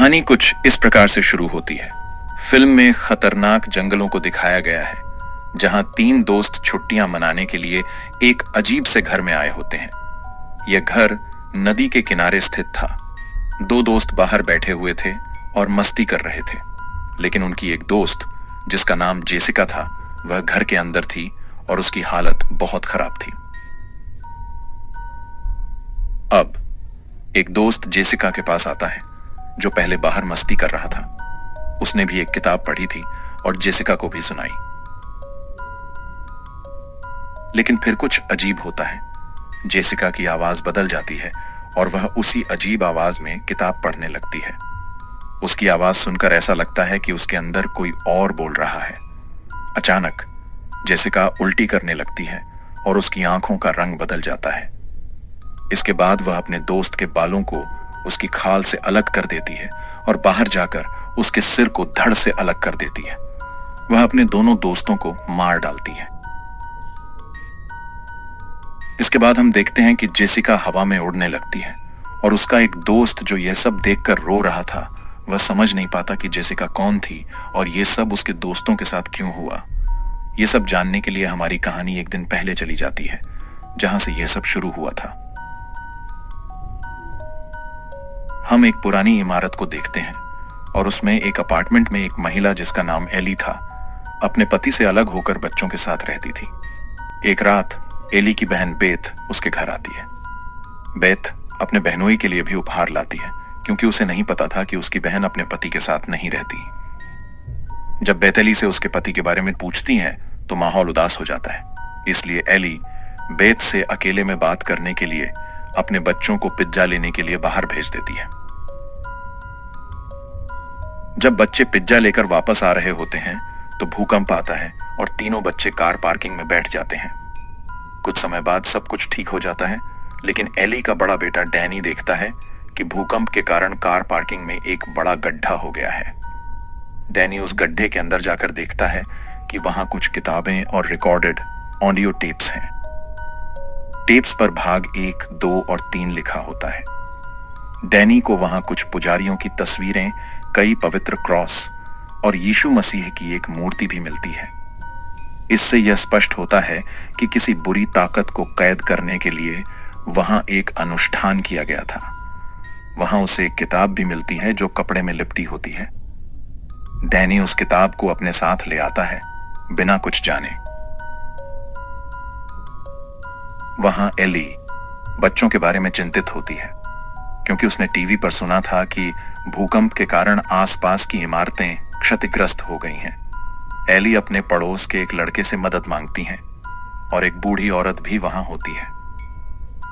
कहानी कुछ इस प्रकार से शुरू होती है। फिल्म में खतरनाक जंगलों को दिखाया गया है, जहां तीन दोस्त छुट्टियां मनाने के लिए एक अजीब से घर में आए होते हैं। यह घर नदी के किनारे स्थित था। दो दोस्त बाहर बैठे हुए थे और मस्ती कर रहे थे, लेकिन उनकी एक दोस्त, जिसका नाम जेसिका था, वह घर के अंदर थी और उसकी हालत बहुत खराब थी। अब एक दोस्त जेसिका के पास आता है, जो पहले बाहर मस्ती कर रहा था। उसने भी एक किताब पढ़ी थी और जेसिका को भी सुनाई। लेकिन फिर कुछ अजीब होता है। जेसिका की आवाज बदल जाती है और वह उसी अजीब आवाज में किताब पढ़ने लगती है। उसकी आवाज सुनकर ऐसा लगता है कि उसके अंदर कोई और बोल रहा है। अचानक जेसिका उल्टी करने लगती है और उसकी आंखों का रंग बदल जाता है। इसके बाद वह अपने दोस्त के बालों को उसकी खाल से अलग कर देती है और बाहर जाकर उसके सिर को धड़ से अलग कर देती है। वह अपने दोनों दोस्तों को मार डालती है। इसके बाद हम देखते हैं कि जेसिका हवा में उड़ने लगती है और उसका एक दोस्त, जो यह सब देखकर रो रहा था, वह समझ नहीं पाता कि जेसिका कौन थी और यह सब उसके दोस्तों के साथ क्यों हुआ। यह सब जानने के लिए हमारी कहानी एक दिन पहले चली जाती है, जहां से यह सब शुरू हुआ था। हम एक पुरानी इमारत को देखते हैं और उसमें एक अपार्टमेंट में एक महिला, जिसका नाम एली था, अपने पति से अलग होकर बच्चों के साथ रहती थी। एक रात एली की बहन बेथ उसके घर आती है। बेथ अपने बहनोई के लिए भी उपहार लाती है, क्योंकि उसे नहीं पता था कि उसकी बहन अपने पति के साथ नहीं रहती। जब बेथ एली से उसके पति के बारे में पूछती है तो माहौल उदास हो जाता है। इसलिए एली बेथ से अकेले में बात करने के लिए अपने बच्चों को पिज्जा लेने के लिए बाहर भेज देती है। जब बच्चे पिज्जा लेकर वापस आ रहे होते हैं तो भूकंप आता है और तीनों बच्चे कार पार्किंग में बैठ जाते हैं। कुछ समय बाद सब कुछ ठीक हो जाता है, लेकिन एली का बड़ा बेटा डैनी देखता है कि भूकंप के कारण कार पार्किंग में एक बड़ा गड्ढा हो गया है। डैनी उस गड्ढे के अंदर जाकर देखता है कि वहां कुछ किताबें और रिकॉर्डेड ऑडियो टेप्स हैं। टेप्स पर भाग 1, 2 और 3 लिखा होता है। डैनी को वहां कुछ पुजारियों की तस्वीरें, कई पवित्र क्रॉस और यीशु मसीह की एक मूर्ति भी मिलती है। इससे यह स्पष्ट होता है कि किसी बुरी ताकत को कैद करने के लिए वहां एक अनुष्ठान किया गया था। वहां उसे एक किताब भी मिलती है जो कपड़े में लिपटी होती है। डैनी उस किताब को अपने साथ ले आता है, बिना कुछ जाने। वहां एली बच्चों के बारे में चिंतित होती है, क्योंकि उसने टीवी पर सुना था कि भूकंप के कारण आसपास की इमारतें क्षतिग्रस्त हो गई हैं। एली अपने पड़ोस के एक लड़के से मदद मांगती हैं और एक बूढ़ी औरत भी वहां होती है।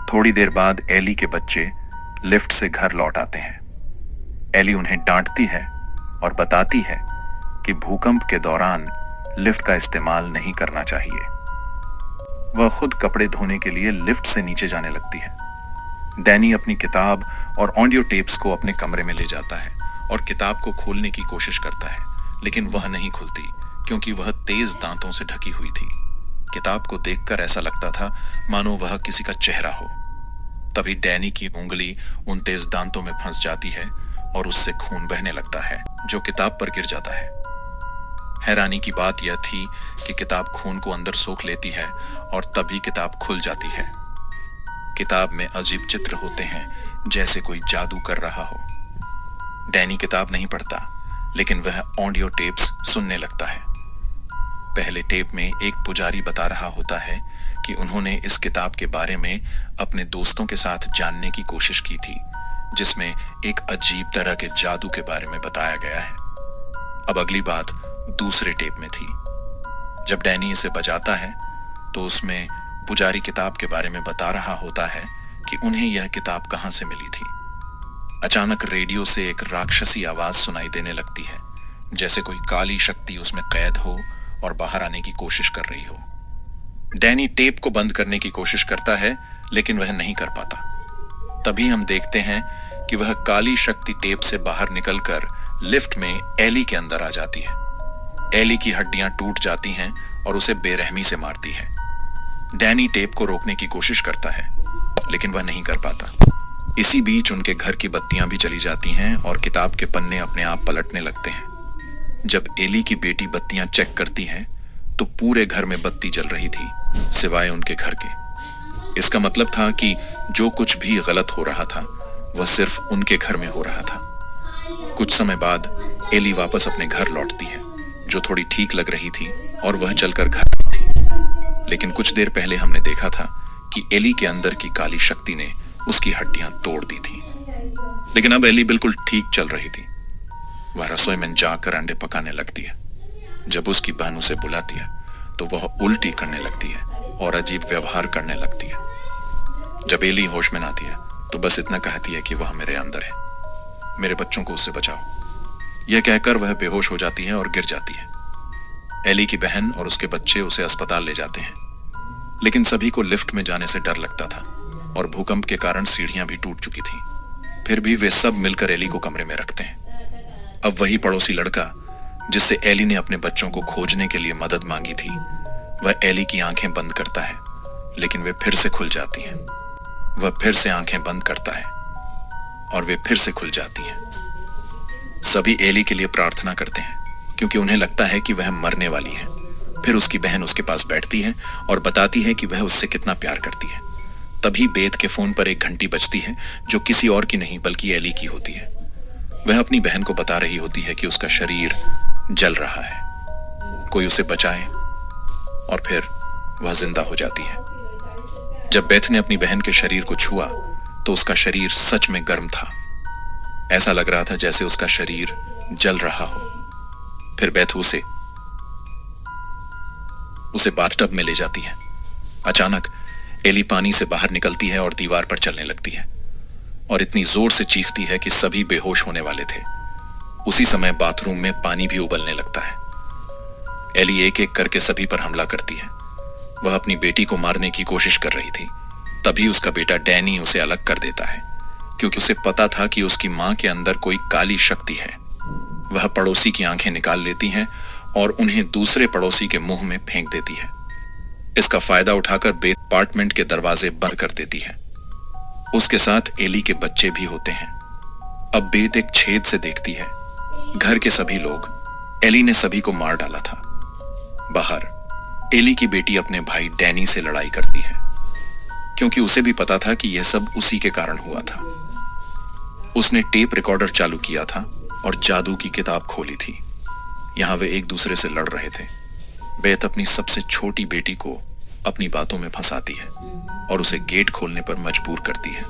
थोड़ी देर बाद एली के बच्चे लिफ्ट से घर लौट आते हैं। एली उन्हें डांटती है और बताती है कि भूकंप के दौरान लिफ्ट का इस्तेमाल नहीं करना चाहिए। वह खुद कपड़े धोने के लिए लिफ्ट से नीचे जाने लगती है। डैनी अपनी किताब और ऑडियो टेप्स को अपने कमरे में ले जाता है और किताब को खोलने की कोशिश करता है, लेकिन वह नहीं खुलती, क्योंकि वह तेज दांतों से ढकी हुई थी। किताब को देखकर ऐसा लगता था मानो वह किसी का चेहरा हो। तभी डैनी की उंगली उन तेज दांतों में फंस जाती है और उससे खून बहने लगता है, जो किताब पर गिर जाता है। हैरानी की बात यह थी कि किताब खून को अंदर सोख लेती है और तभी किताब खुल जाती है। किताब में अजीब चित्र होते हैं, जैसे कोई जादू कर रहा हो। डैनी किताब नहीं पढ़ता, लेकिन वह ऑडियो टेप्स सुनने लगता है। पहले टेप में एक पुजारी बता रहा होता है कि उन्होंने इस किताब के बारे में अपने दोस्तों के साथ जानने की कोशिश की थी, जिसमें एक अजीब तरह के जादू के बारे में बताया गया है। अब अगली बात दूसरे टेप में थी। जब डैनी इसे बजाता है तो उसमें पुजारी किताब के बारे में बता रहा होता है कि उन्हें यह किताब कहां से मिली थी। अचानक रेडियो से एक राक्षसी आवाज सुनाई देने लगती है, जैसे कोई काली शक्ति उसमें कैद हो और बाहर आने की कोशिश कर रही हो। डैनी टेप को बंद करने की कोशिश करता है, लेकिन वह नहीं कर पाता। तभी हम देखते हैं कि वह काली शक्ति टेप से बाहर निकलकर लिफ्ट में एली के अंदर आ जाती है। एली की हड्डियां टूट जाती हैं और उसे बेरहमी से मारती है। डैनी टेप को रोकने की कोशिश करता है, लेकिन वह नहीं कर पाता। इसी बीच उनके घर की बत्तियां भी चली जाती हैं और किताब के पन्ने अपने आप पलटने लगते हैं। जब एली की बेटी बत्तियां चेक करती है तो पूरे घर में बत्ती जल रही थी सिवाय उनके घर के। इसका मतलब था कि जो कुछ भी गलत हो रहा था वह सिर्फ उनके घर में हो रहा था। कुछ समय बाद एली वापस अपने घर लौटती है, जो थोड़ी ठीक लग रही थी, और वह चलकर घर आई थी। लेकिन कुछ देर पहले हमने देखा था कि एली के अंदर की काली शक्ति ने उसकी हड्डियां तोड़ दी थी। लेकिन अब एली बिल्कुल ठीक चल रही थी। वह रसोई में जाकर अंडे पकाने लगती है। जब उसकी बहन उसे बुलाती है तो वह उल्टी करने लगती है और अजीब व्यवहार करने लगती है। जब एली होश में आती है तो बस इतना कहती है कि वह मेरे अंदर है, मेरे बच्चों को उससे बचाओ। यह कहकर वह बेहोश हो जाती है और गिर जाती है। एली की बहन और उसके बच्चे उसे अस्पताल ले जाते हैं, लेकिन सभी को लिफ्ट में जाने से डर लगता था और भूकंप के कारण सीढ़ियां भी टूट चुकी थीं। फिर भी वे सब मिलकर एली को कमरे में रखते हैं। अब वही पड़ोसी लड़का जिससे एली ने अपने बच्चों को खोजने के लिए मदद मांगी थी, वह एली की आंखें बंद करता है, लेकिन वे फिर से खुल जाती हैं। वह फिर से आंखें बंद करता है और वे फिर से खुल जाती हैं। सभी एली के लिए प्रार्थना करते हैं क्योंकि उन्हें लगता है कि वह मरने वाली है। फिर उसकी बहन उसके पास बैठती है और बताती है कि वह उससे कितना प्यार करती है। तभी बेत के फोन पर एक घंटी बजती है, जो किसी और की नहीं बल्कि एली की होती है। वह अपनी बहन को बता रही होती है कि उसका शरीर जल रहा है, कोई उसे बचाए, और फिर वह जिंदा हो जाती है। जब बेथ ने अपनी बहन के शरीर को छुआ तो उसका शरीर सच में गर्म था। ऐसा लग रहा था जैसे उसका शरीर जल रहा हो। फिर बेथ उसे बाथटब में ले जाती है। अचानक एली पानी से बाहर निकलती है और दीवार पर चलने लगती है और इतनी जोर से चीखती है कि सभी बेहोश होने वाले थे। उसी समय बाथरूम में पानी भी उबलने लगता है। एली एक एक करके सभी पर हमला करती है। वह अपनी बेटी को मारने की कोशिश कर रही थी। तभी उसका बेटा डैनी उसे अलग कर देता है, क्योंकि उसे पता था कि उसकी मां के अंदर कोई काली शक्ति है। वह पड़ोसी की आंखें निकाल लेती है और उन्हें दूसरे पड़ोसी के मुंह में फेंक देती है। इसका फायदा उठाकर बेत अपार्टमेंट के दरवाजे बंद कर देती है। उसके साथ एली के बच्चे भी होते हैं। अब बेत एक छेद से देखती है। घर के सभी लोग, एली ने सभी को मार डाला था। बाहर एली की बेटी अपने भाई डैनी से लड़ाई करती है, क्योंकि उसे भी पता था कि यह सब उसी के कारण हुआ था। उसने टेप रिकॉर्डर चालू किया था और जादू की किताब खोली थी। यहां वे एक दूसरे से लड़ रहे थे। बेत अपनी सबसे छोटी बेटी को अपनी बातों में फंसाती है और उसे गेट खोलने पर मजबूर करती है।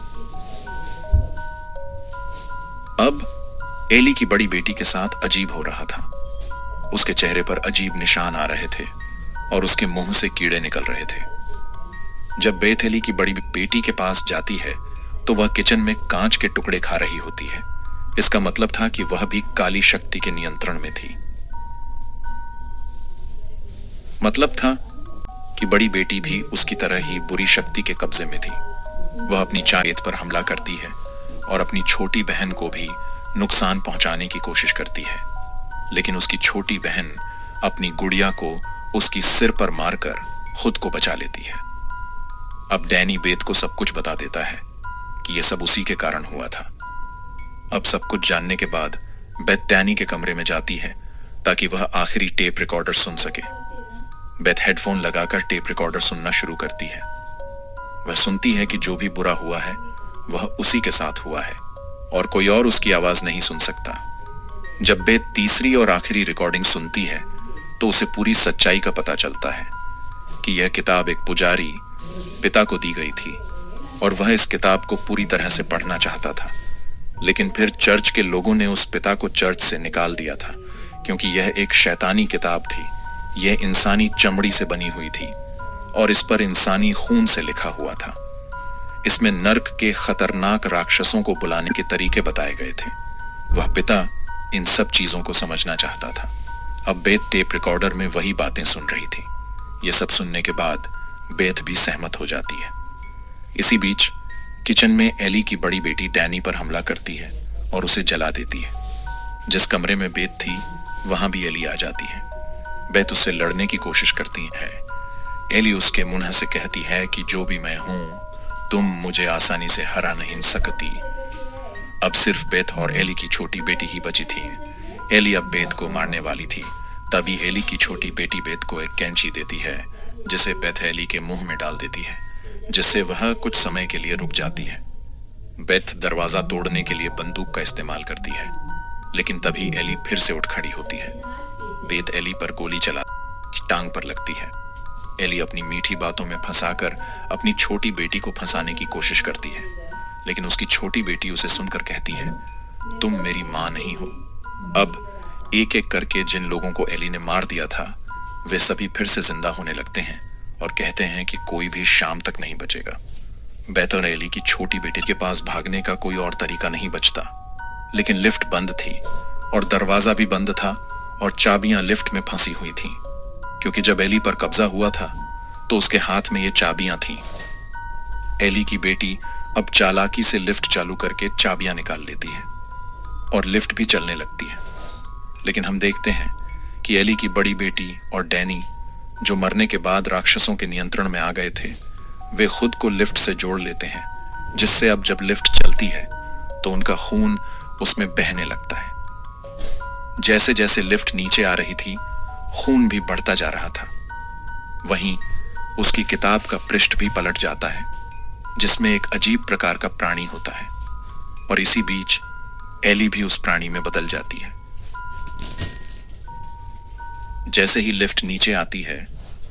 अब एली की बड़ी बेटी के साथ अजीब हो रहा था। उसके चेहरे पर अजीब निशान आ रहे थे और उसके मुंह से कीड़े निकल रहे थे। जब बेत एली की बड़ी बेटी के पास जाती है तो वह किचन में कांच के टुकड़े खा रही होती है। इसका मतलब था कि वह भी काली शक्ति के नियंत्रण में थी। मतलब था कि बड़ी बेटी भी उसकी तरह ही बुरी शक्ति के कब्जे में थी। वह अपनी चाहत पर हमला करती है और अपनी छोटी बहन को भी नुकसान पहुंचाने की कोशिश करती है, लेकिन उसकी छोटी बहन अपनी गुड़िया को उसकी सिर पर मारकर खुद को बचा लेती है। अब डैनी बेत को सब कुछ बता देता है कि यह सब उसी के कारण हुआ था। अब सब कुछ जानने के बाद बेथ डैनी के कमरे में जाती है ताकि वह आखिरी टेप रिकॉर्डर सुन सके। बेथ हेडफोन लगाकर टेप रिकॉर्डर सुनना शुरू करती है। वह सुनती है कि जो भी बुरा हुआ है वह उसी के साथ हुआ है और कोई और उसकी आवाज नहीं सुन सकता। जब बेथ तीसरी और आखिरी रिकॉर्डिंग सुनती है तो उसे पूरी सच्चाई का पता चलता है कि यह किताब एक पुजारी पिता को दी गई थी और वह इस किताब को पूरी तरह से पढ़ना चाहता था, लेकिन फिर चर्च के लोगों ने उस पिता को चर्च से निकाल दिया था, क्योंकि यह एक शैतानी किताब थी। यह इंसानी चमड़ी से बनी हुई थी और इस पर इंसानी खून से लिखा हुआ था। इसमें नर्क के खतरनाक राक्षसों को बुलाने के तरीके बताए गए थे। वह पिता इन सब चीजों को समझना चाहता था। अब बेथ टेप रिकॉर्डर में वही बातें सुन रही थी। यह सब सुनने के बाद बेथ भी सहमत हो जाती है। इसी बीच किचन में एली की बड़ी बेटी डैनी पर हमला करती है और उसे जला देती है। जिस कमरे में बेथ थी वहां भी एली आ जाती है। बेथ उससे लड़ने की कोशिश करती है। एली उसके मुंह से कहती है कि जो भी मैं हूं तुम मुझे आसानी से हरा नहीं सकती। अब सिर्फ बेथ और एली की छोटी बेटी ही बची थी। एली अब बेथ को मारने वाली थी। तभी एली की छोटी बेटी बेथ को एक कैंची देती है, जिसे बेथ एली के मुंह में डाल देती है, जिससे वह कुछ समय के लिए रुक जाती है। बेथ दरवाजा तोड़ने के लिए बंदूक का इस्तेमाल करती है, लेकिन तभी एली फिर से उठ खड़ी होती है। बेथ एली पर गोली चला टांग पर लगती है। एली अपनी मीठी बातों में फंसाकर अपनी छोटी बेटी को फंसाने की कोशिश करती है, लेकिन उसकी छोटी बेटी उसे सुनकर कहती है, तुम मेरी मां नहीं हो। अब एक एक करके जिन लोगों को एली ने मार दिया था, वे सभी फिर से जिंदा होने लगते हैं और कहते हैं कि कोई भी शाम तक नहीं बचेगा। बेथ और एली की छोटी बेटी के पास भागने का कोई और तरीका नहीं बचता, लेकिन लिफ्ट बंद थी और दरवाजा भी बंद था और चाबियां लिफ्ट में फंसी हुई थीं, क्योंकि जब एली पर कब्जा हुआ था तो उसके हाथ में ये चाबियां थीं। एली की बेटी अब चालाकी से लिफ्ट चालू करके चाबियां निकाल लेती है और लिफ्ट भी चलने लगती है। लेकिन हम देखते हैं कि एली की बड़ी बेटी और डैनी, जो मरने के बाद राक्षसों के नियंत्रण में आ गए थे, वे खुद को लिफ्ट से जोड़ लेते हैं, जिससे अब जब लिफ्ट चलती है तो उनका खून उसमें बहने लगता है। जैसे जैसे लिफ्ट नीचे आ रही थी, खून भी बढ़ता जा रहा था। वहीं उसकी किताब का पृष्ठ भी पलट जाता है, जिसमें एक अजीब प्रकार का प्राणी होता है, और इसी बीच एली भी उस प्राणी में बदल जाती है। जैसे ही लिफ्ट नीचे आती है,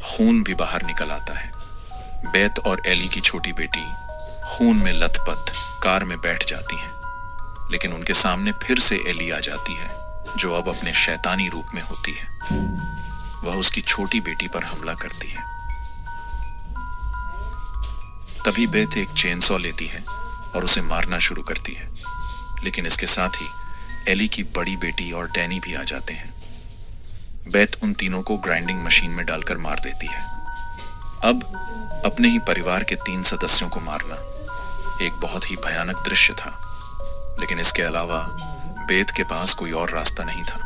खून भी बाहर निकल आता है। बेथ और एली की छोटी बेटी खून में लथपथ कार में बैठ जाती हैं, लेकिन उनके सामने फिर से एली आ जाती है, जो अब अपने शैतानी रूप में होती है। वह उसकी छोटी बेटी पर हमला करती है। तभी बेथ एक चेनसॉ लेती है और उसे मारना शुरू करती है, लेकिन इसके साथ ही एली की बड़ी बेटी और डैनी भी आ जाते हैं। बेथ उन तीनों को ग्राइंडिंग मशीन में डालकर मार देती है। अब अपने ही परिवार के 3 सदस्यों को मारना एक बहुत ही भयानक दृश्य था, लेकिन इसके अलावा बेथ के पास कोई और रास्ता नहीं था।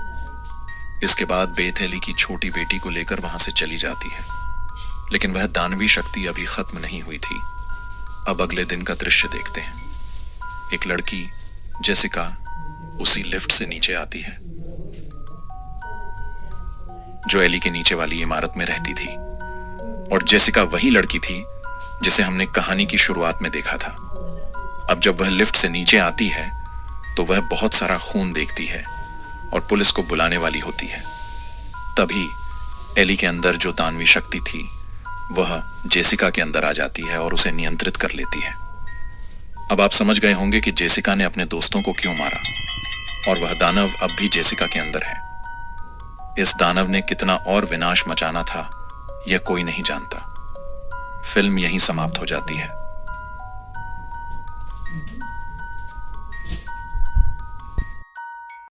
इसके बाद बेथ एली की छोटी बेटी को लेकर वहां से चली जाती है, लेकिन वह दानवी शक्ति अभी खत्म नहीं हुई थी। अब अगले दिन का दृश्य देखते हैं। एक लड़की जेसिका उसी लिफ्ट से नीचे आती है, जो एली के नीचे वाली इमारत में रहती थी, और जेसिका वही लड़की थी जिसे हमने कहानी की शुरुआत में देखा था। अब जब वह लिफ्ट से नीचे आती है तो वह बहुत सारा खून देखती है और पुलिस को बुलाने वाली होती है। तभी एली के अंदर जो दानवी शक्ति थी, वह जेसिका के अंदर आ जाती है और उसे नियंत्रित कर लेती है। अब आप समझ गए होंगे कि जेसिका ने अपने दोस्तों को क्यों मारा, और वह दानव अब भी जेसिका के अंदर है। इस दानव ने कितना और विनाश मचाना था, यह कोई नहीं जानता। फिल्म यहीं समाप्त हो जाती है।